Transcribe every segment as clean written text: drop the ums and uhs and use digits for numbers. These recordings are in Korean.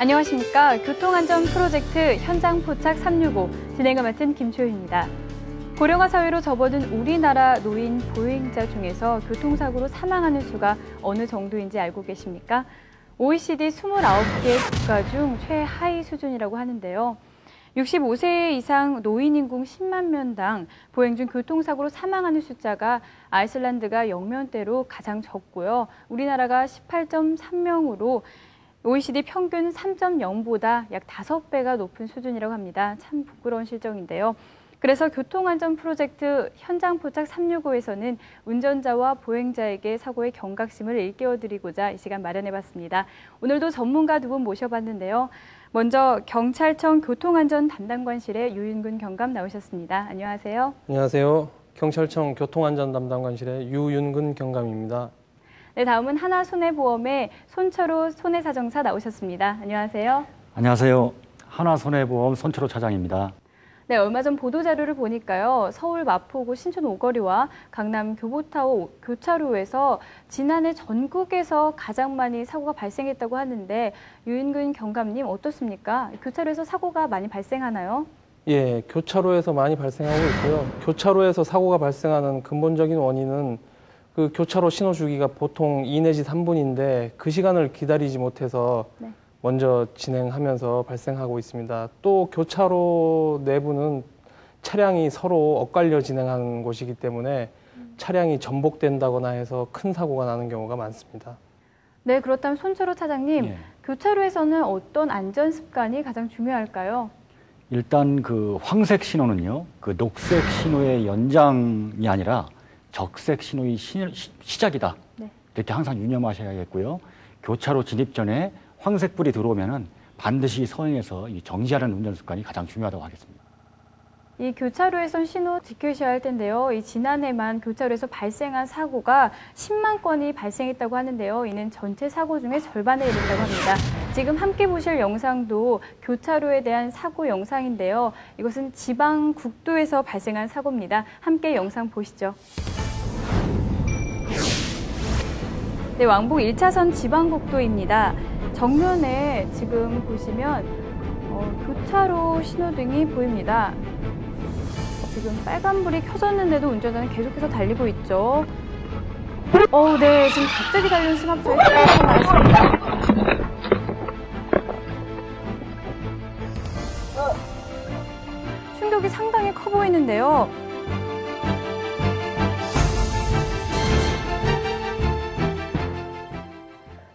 안녕하십니까. 교통안전 프로젝트 현장 포착 365 진행을 맡은 김초희입니다. 고령화 사회로 접어든 우리나라 노인 보행자 중에서 교통사고로 사망하는 수가 어느 정도인지 알고 계십니까? OECD 29개 국가 중 최하위 수준이라고 하는데요. 65세 이상 노인 인구 10만 명당 보행 중 교통사고로 사망하는 숫자가 아이슬란드가 0명대로 가장 적고요. 우리나라가 18.3명으로 OECD 평균 3.0보다 약 5배가 높은 수준이라고 합니다. 참 부끄러운 실정인데요. 그래서 교통안전 프로젝트 현장 포착 365에서는 운전자와 보행자에게 사고의 경각심을 일깨워드리고자 이 시간 마련해봤습니다. 오늘도 전문가 두 분 모셔봤는데요. 먼저 경찰청 교통안전 담당관실의 유윤근 경감 나오셨습니다. 안녕하세요. 안녕하세요. 경찰청 교통안전 담당관실의 유윤근 경감입니다. 네, 다음은 하나손해보험의 손철호 손해사정사 나오셨습니다. 안녕하세요. 안녕하세요. 하나손해보험 손철호 차장입니다. 네, 얼마 전 보도자료를 보니까요. 서울 마포구 신촌 오거리와 강남 교보타워 교차로에서 지난해 전국에서 가장 많이 사고가 발생했다고 하는데 유인근 경감님 어떻습니까? 교차로에서 사고가 많이 발생하나요? 예, 교차로에서 많이 발생하고 있고요. 교차로에서 사고가 발생하는 근본적인 원인은 그 교차로 신호 주기가 보통 2 내지 3분인데 그 시간을 기다리지 못해서 네. 먼저 진행하면서 발생하고 있습니다. 또 교차로 내부는 차량이 서로 엇갈려 진행하는 곳이기 때문에 차량이 전복된다거나 해서 큰 사고가 나는 경우가 많습니다. 네, 그렇다면 손철호 차장님, 예. 교차로에서는 어떤 안전 습관이 가장 중요할까요? 일단 그 황색 신호는요, 그 녹색 신호의 연장이 아니라 적색 신호의 시작이다. 네. 이렇게 항상 유념하셔야겠고요. 교차로 진입 전에 황색불이 들어오면은 반드시 서행해서 정지하는 운전 습관이 가장 중요하다고 하겠습니다. 이 교차로에선 신호 지켜주셔야 할 텐데요. 이 지난해만 교차로에서 발생한 사고가 10만 건이 발생했다고 하는데요. 이는 전체 사고 중에 절반에 이른다고 합니다. 지금 함께 보실 영상도 교차로에 대한 사고 영상인데요. 이것은 지방 국도에서 발생한 사고입니다. 함께 영상 보시죠. 네, 왕복 1차선 지방국도입니다. 정면에 지금 보시면 교차로 신호등이 보입니다. 지금 빨간불이 켜졌는데도 운전자는 계속해서 달리고 있죠. 네, 지금 갑자기 달리는 승합차에 사고가 많았습니다. 충격이 상당히 커 보이는데요.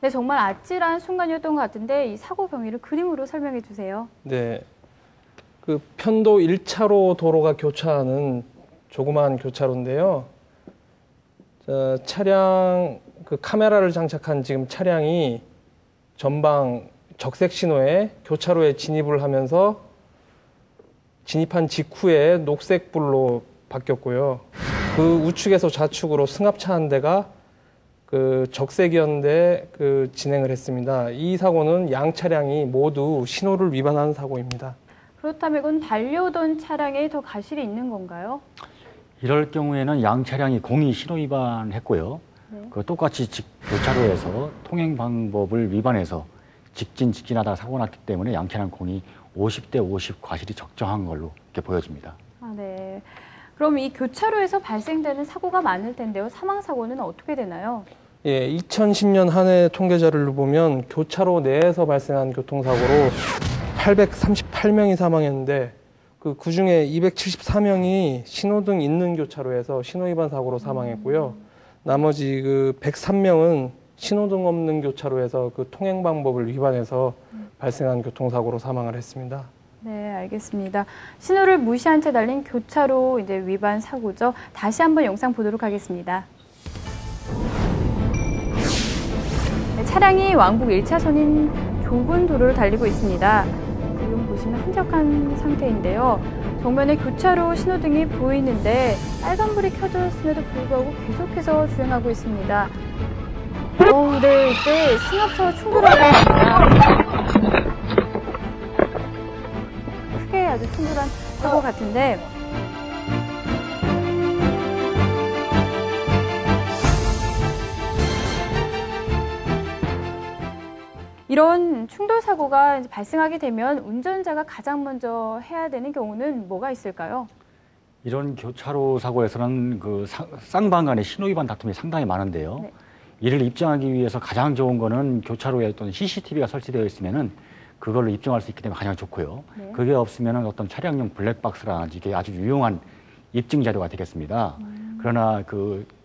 네, 정말 아찔한 순간이었던 것 같은데 이 사고 경위를 그림으로 설명해 주세요. 네, 그 편도 1차로 도로가 교차하는 조그마한 교차로인데요. 차량 그 카메라를 장착한 지금 차량이 전방 적색 신호에 교차로에 진입을 하면서 진입한 직후에 녹색 불로 바뀌었고요. 그 우측에서 좌측으로 승합차 한 대가 그 적색이었는데 그 진행을 했습니다. 이 사고는 양 차량이 모두 신호를 위반한 사고입니다. 그렇다면 이건 달려오던 차량에 더 과실이 있는 건가요? 이럴 경우에는 양 차량이 공히 신호 위반했고요. 네. 그 똑같이 교차로에서 통행 방법을 위반해서 직진하다가 사고 났기 때문에 양 차량 공이 50대 50 과실이 적정한 걸로 이렇게 보여집니다. 네. 그럼 이 교차로에서 발생되는 사고가 많을 텐데요. 사망 사고는 어떻게 되나요? 예, 2010년 한 해 통계 자료를 보면 교차로 내에서 발생한 교통사고로 838명이 사망했는데 그 중에 274명이 신호등 있는 교차로에서 신호위반 사고로 사망했고요. 나머지 그 103명은 신호등 없는 교차로에서 그 통행 방법을 위반해서 발생한 교통사고로 사망을 했습니다. 네, 알겠습니다. 신호를 무시한 채 달린 교차로 위반 사고죠. 다시 한번 영상 보도록 하겠습니다. 네, 차량이 왕복 1차선인 좁은 도로를 달리고 있습니다. 지금 보시면 한적한 상태인데요. 정면에 교차로 신호등이 보이는데 빨간불이 켜졌음에도 불구하고 계속해서 주행하고 있습니다. 네, 이때 승합차와 충돌하고 있습니다. 크게 아주 충돌한 사고 같은데 이런 충돌 사고가 이제 발생하게 되면 운전자가 가장 먼저 해야 되는 경우는 뭐가 있을까요? 이런 교차로 사고에서는 그 쌍방 간의 신호위반 다툼이 상당히 많은데요. 네. 이를 입증하기 위해서 가장 좋은 거는 교차로에 어떤 CCTV가 설치되어 있으면은 그걸로 입증할 수 있기 때문에 가장 좋고요. 네. 그게 없으면은 어떤 차량용 블랙박스라든지 이게 아주 유용한 입증 자료가 되겠습니다. 그러나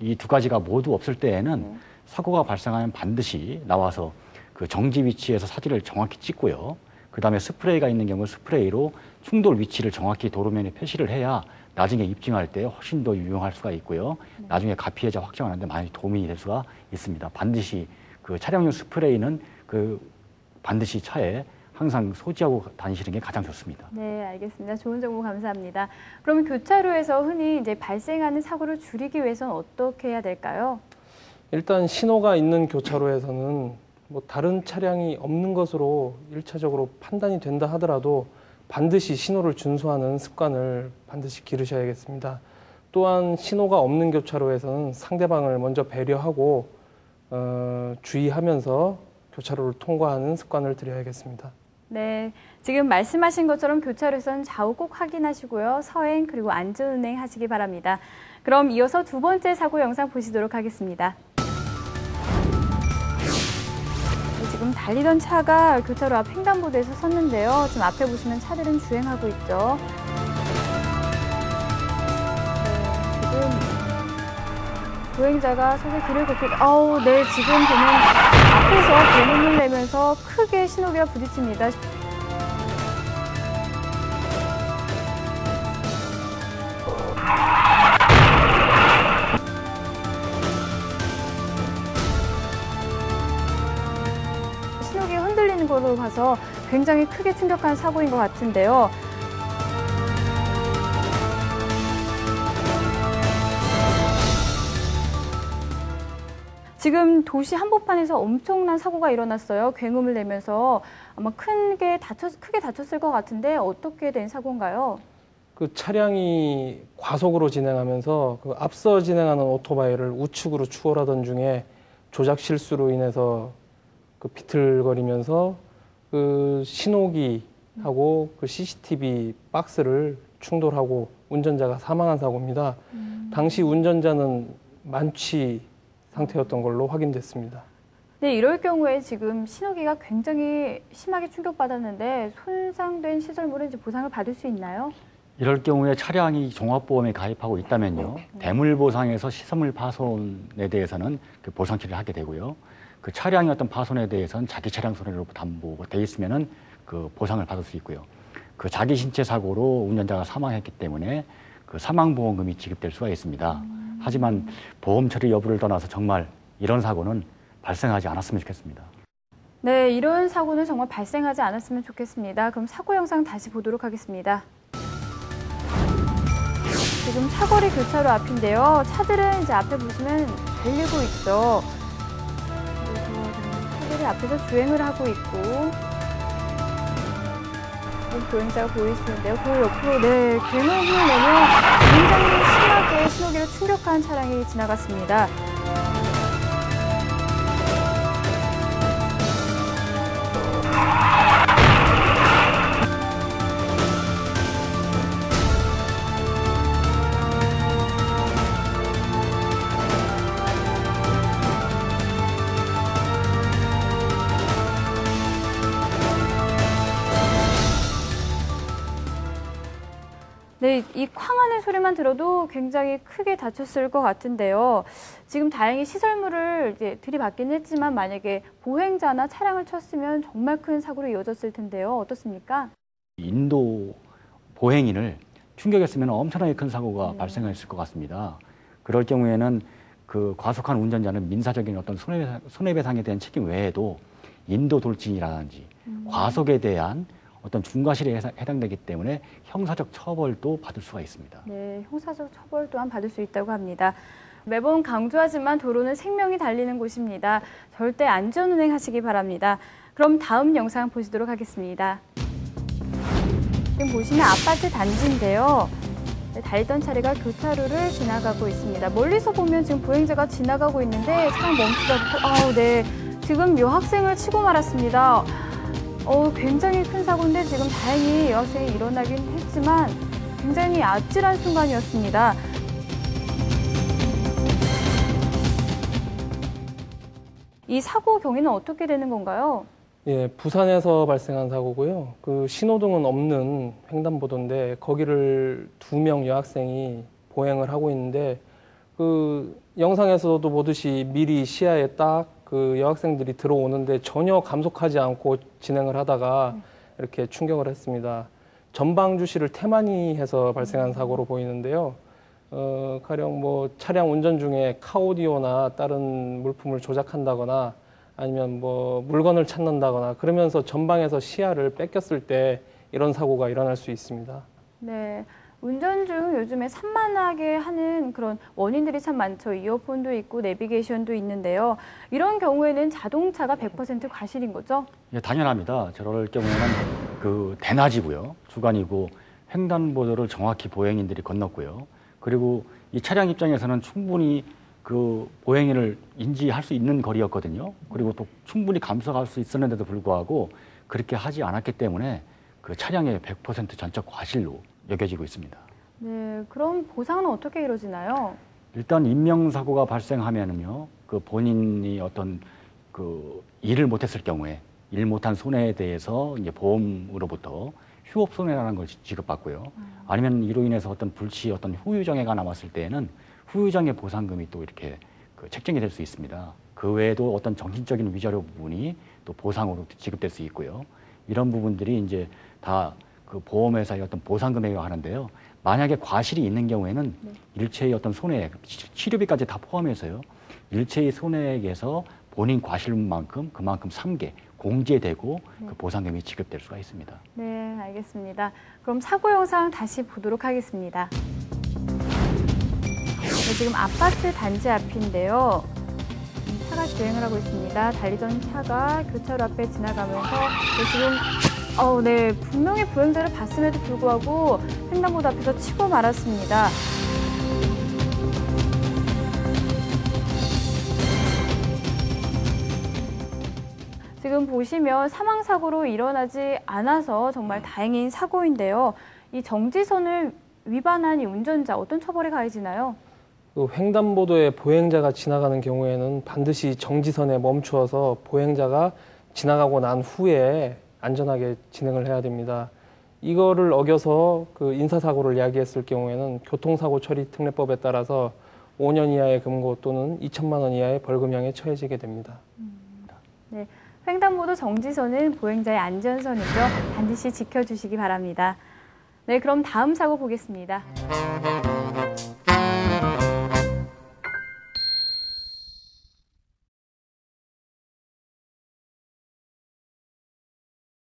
이 두 가지가 모두 없을 때에는 사고가 발생하면 반드시 나와서 그 정지 위치에서 사진을 정확히 찍고요. 그 다음에 스프레이가 있는 경우 스프레이로 충돌 위치를 정확히 도로면에 표시를 해야 나중에 입증할 때 훨씬 더 유용할 수가 있고요. 나중에 가피해자 확정하는 데 많이 도움이 될 수가 있습니다. 반드시 그 차량용 스프레이는 반드시 차에 항상 소지하고 다니시는 게 가장 좋습니다. 네, 알겠습니다. 좋은 정보 감사합니다. 그러면 교차로에서 흔히 이제 발생하는 사고를 줄이기 위해서는 어떻게 해야 될까요? 일단 신호가 있는 교차로에서는 뭐 다른 차량이 없는 것으로 1차적으로 판단이 된다 하더라도 반드시 신호를 준수하는 습관을 반드시 기르셔야겠습니다. 또한 신호가 없는 교차로에서는 상대방을 먼저 배려하고 주의하면서 교차로를 통과하는 습관을 들여야겠습니다. 네, 지금 말씀하신 것처럼 교차로에서는 좌우 꼭 확인하시고요. 서행 그리고 안전운행 하시기 바랍니다. 그럼 이어서 두 번째 사고 영상 보시도록 하겠습니다. 지금 달리던 차가 교차로 앞 횡단보도에서 섰는데요. 지금 앞에 보시면 차들은 주행하고 있죠. 네, 지금 보행자가 서서 길을 걷고, 네, 지금 보면 앞에서 배문을 내면서 크게 신호기와 부딪힙니다. 신호기가 흔들리는 걸로 봐서 굉장히 크게 충격한 사고인 것 같은데요. 지금 도시 한복판에서 엄청난 사고가 일어났어요. 굉음을 내면서 아마 크게 다쳤을 것 같은데 어떻게 된 사고인가요? 그 차량이 과속으로 진행하면서 그 앞서 진행하는 오토바이를 우측으로 추월하던 중에 조작 실수로 인해서 그 비틀거리면서 그 신호기하고 그 CCTV 박스를 충돌하고 운전자가 사망한 사고입니다. 당시 운전자는 만취 상태였던 걸로 확인됐습니다. 네, 이럴 경우에 지금 신호기가 굉장히 심하게 충격받았는데 손상된 시설물은 이제 보상을 받을 수 있나요? 이럴 경우에 차량이 종합보험에 가입하고 있다면요. 대물보상에서 시설물 파손에 대해서는 그 보상 처리를 하게 되고요. 그 차량의 어떤 파손에 대해서는 자기 차량 손해로 담보가 돼 있으면은 그 보상을 받을 수 있고요. 그 자기 신체 사고로 운전자가 사망했기 때문에 그 사망보험금이 지급될 수가 있습니다. 하지만 보험 처리 여부를 떠나서 정말 이런 사고는 발생하지 않았으면 좋겠습니다. 네, 이런 사고는 정말 발생하지 않았으면 좋겠습니다. 그럼 사고 영상 다시 보도록 하겠습니다. 지금 사거리 교차로 앞인데요. 차들은 이제 앞에 보시면 달리고 있죠. 그래서 차들이 앞에서 주행을 하고 있고, 보행자가 보이시는데요. 그 옆으로 굉음을 내며 굉장히 심하게 신호기를 충격한 차량이 지나갔습니다. 네, 이 쾅하는 소리만 들어도 굉장히 크게 다쳤을 것 같은데요. 지금 다행히 시설물을 이제 들이받기는 했지만 만약에 보행자나 차량을 쳤으면 정말 큰 사고로 이어졌을 텐데요. 어떻습니까? 인도 보행인을 충격했으면 엄청나게 큰 사고가 발생했을 것 같습니다. 그럴 경우에는 그 과속한 운전자는 민사적인 어떤 손해배상에 대한 책임 외에도 인도 돌진이라든지 과속에 대한 어떤 중과실에 해당되기 때문에 형사적 처벌도 받을 수가 있습니다. 네, 형사적 처벌 또한 받을 수 있다고 합니다. 매번 강조하지만 도로는 생명이 달리는 곳입니다. 절대 안전운행 하시기 바랍니다. 그럼 다음 영상 보시도록 하겠습니다. 지금 보시면 아파트 단지인데요. 달리던 차례가 교차로를 지나가고 있습니다. 멀리서 보면 지금 보행자가 지나가고 있는데 차가 멈추지 않고 지금 여학생을 치고 말았습니다. 굉장히 큰 사고인데 지금 다행히 여학생이 일어나긴 했지만 굉장히 아찔한 순간이었습니다. 이 사고 경위는 어떻게 되는 건가요? 예, 부산에서 발생한 사고고요. 그 신호등은 없는 횡단보도인데 거기를 2명 여학생이 보행을 하고 있는데 그 영상에서도 보듯이 미리 시야에 딱 그 여학생들이 들어오는데 전혀 감속하지 않고 진행을 하다가 이렇게 충격을 했습니다. 전방 주시를 태만히 해서 발생한 사고로 보이는데요. 가령 뭐 차량 운전 중에 카오디오나 다른 물품을 조작한다거나 아니면 뭐 물건을 찾는다거나 그러면서 전방에서 시야를 뺏겼을 때 이런 사고가 일어날 수 있습니다. 네. 운전 중 요즘에 산만하게 하는 그런 원인들이 참 많죠. 이어폰도 있고 내비게이션도 있는데요. 이런 경우에는 자동차가 100% 과실인 거죠? 예, 당연합니다. 저럴 경우에는 그 대낮이고요. 주간이고 횡단보도를 정확히 보행인들이 건넜고요. 그리고 이 차량 입장에서는 충분히 그 보행인을 인지할 수 있는 거리였거든요. 그리고 또 충분히 감속할 수 있었는데도 불구하고 그렇게 하지 않았기 때문에 그 차량의 100% 전적 과실로 여겨지고 있습니다. 네, 그럼 보상은 어떻게 이루어지나요? 일단 인명사고가 발생하면은요, 그 본인이 어떤 그 일을 못했을 경우에 일 못한 손해에 대해서 이제 보험으로부터 휴업 손해라는 걸 지급받고요. 아니면 이로 인해서 어떤 불치 어떤 후유장애가 남았을 때에는 후유장애 보상금이 또 이렇게 그 책정이 될 수 있습니다. 그 외에도 어떤 정신적인 위자료 부분이 또 보상으로 지급될 수 있고요. 이런 부분들이 이제 다 그 보험회사의 어떤 보상금액이라고 하는데요. 만약에 과실이 있는 경우에는 일체의 어떤 손해액, 치료비까지 다 포함해서요. 일체의 손해액에서 본인 과실만큼 그만큼 3개 공제되고 그 보상금이 지급될 수가 있습니다. 네, 알겠습니다. 그럼 사고 영상 다시 보도록 하겠습니다. 네, 지금 아파트 단지 앞인데요. 차가 주행을 하고 있습니다. 달리던 차가 교차로 앞에 지나가면서 지금 네, 분명히 보행자를 봤음에도 불구하고 횡단보도 앞에서 치고 말았습니다. 지금 보시면 사망사고로 일어나지 않아서 정말 다행인 사고인데요. 이 정지선을 위반한 이 운전자 어떤 처벌이 가해지나요? 그 횡단보도에 보행자가 지나가는 경우에는 반드시 정지선에 멈추어서 보행자가 지나가고 난 후에 안전하게 진행을 해야 됩니다. 이거를 어겨서 그 인사사고를 야기했을 경우에는 교통사고 처리 특례법에 따라서 5년 이하의 금고 또는 2천만 원 이하의 벌금형에 처해지게 됩니다. 네, 횡단보도 정지선은 보행자의 안전선이죠. 반드시 지켜주시기 바랍니다. 네, 그럼 다음 사고 보겠습니다.